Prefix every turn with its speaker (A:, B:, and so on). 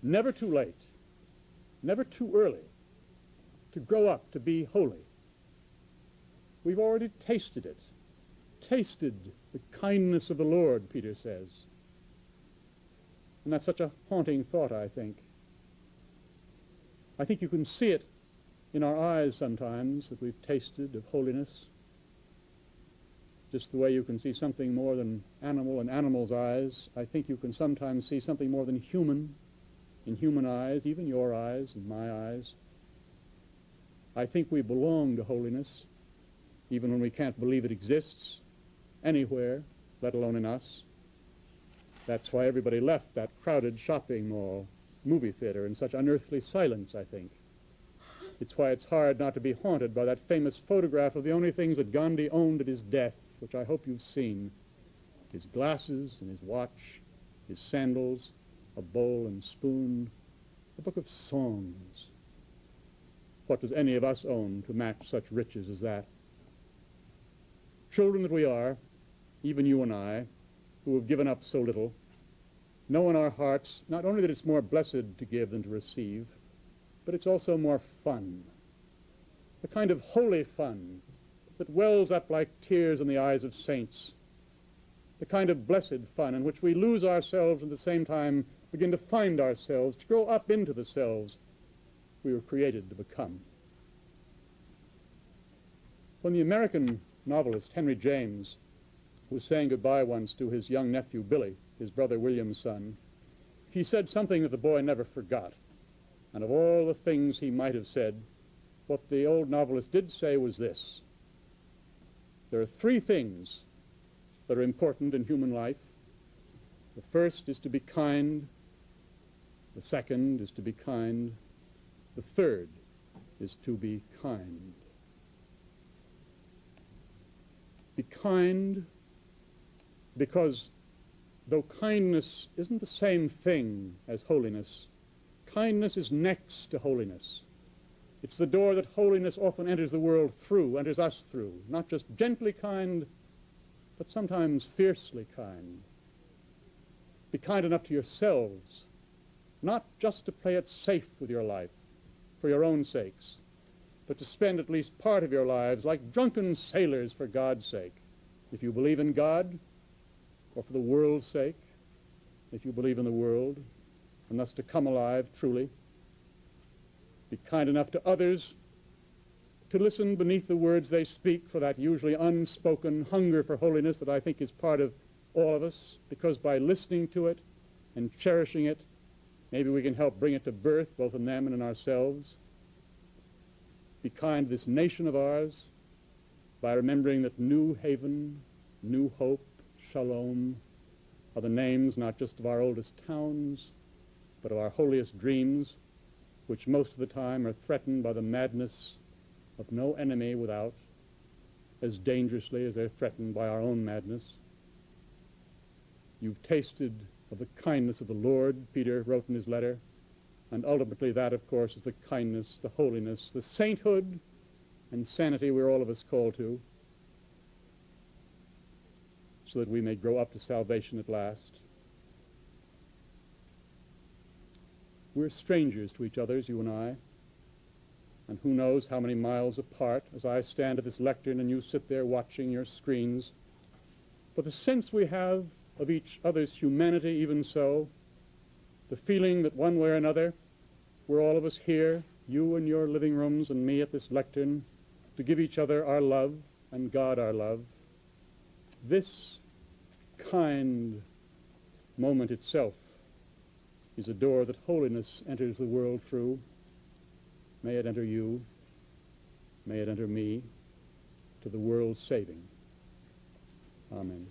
A: never too late, never too early to grow up to be holy. We've already tasted it, tasted the kindness of the Lord, Peter says. And that's such a haunting thought, I think. I think you can see it in our eyes sometimes, that we've tasted of holiness, just the way you can see something more than animal in animal's eyes. I think you can sometimes see something more than human in human eyes, even your eyes and my eyes. I think we belong to holiness, even when we can't believe it exists anywhere, let alone in us. That's why everybody left that crowded shopping mall, movie theater, in such unearthly silence, I think. It's why it's hard not to be haunted by that famous photograph of the only things that Gandhi owned at his death, which I hope you've seen: his glasses and his watch, his sandals, a bowl and spoon, a book of songs. What does any of us own to match such riches as that? Children that we are, even you and I, who have given up so little, know in our hearts not only that it's more blessed to give than to receive, but it's also more fun. The kind of holy fun that wells up like tears in the eyes of saints. The kind of blessed fun in which we lose ourselves and at the same time begin to find ourselves, to grow up into the selves we were created to become. When the American novelist Henry James was saying goodbye once to his young nephew Billy, his brother William's son, he said something that the boy never forgot. And of all the things he might have said, what the old novelist did say was this: there are three things that are important in human life. The first is to be kind. The second is to be kind. The third is to be kind. Be kind, because though kindness isn't the same thing as holiness, kindness is next to holiness. It's the door that holiness often enters the world through, enters us through. Not just gently kind, but sometimes fiercely kind. Be kind enough to yourselves, not just to play it safe with your life for your own sakes, but to spend at least part of your lives like drunken sailors for God's sake. If you believe in God, or for the world's sake, if you believe in the world, and thus to come alive truly. Be kind enough to others to listen beneath the words they speak for that usually unspoken hunger for holiness that I think is part of all of us, because by listening to it and cherishing it, maybe we can help bring it to birth both in them and in ourselves. Be kind to this nation of ours by remembering that New Haven, New Hope, Shalom are the names not just of our oldest towns, but of our holiest dreams, which most of the time are threatened by the madness of no enemy without, as dangerously as they're threatened by our own madness. You've tasted of the kindness of the Lord, Peter wrote in his letter, and ultimately that, of course, is the kindness, the holiness, the sainthood and sanity we're all of us called to, so that we may grow up to salvation at last. We're strangers to each other, you and I, and who knows how many miles apart as I stand at this lectern and you sit there watching your screens. But the sense we have of each other's humanity, even so, the feeling that one way or another, we're all of us here, you in your living rooms and me at this lectern, to give each other our love and God our love. This kind moment itself is a door that holiness enters the world through. May it enter you, may it enter me, to the world's saving. Amen.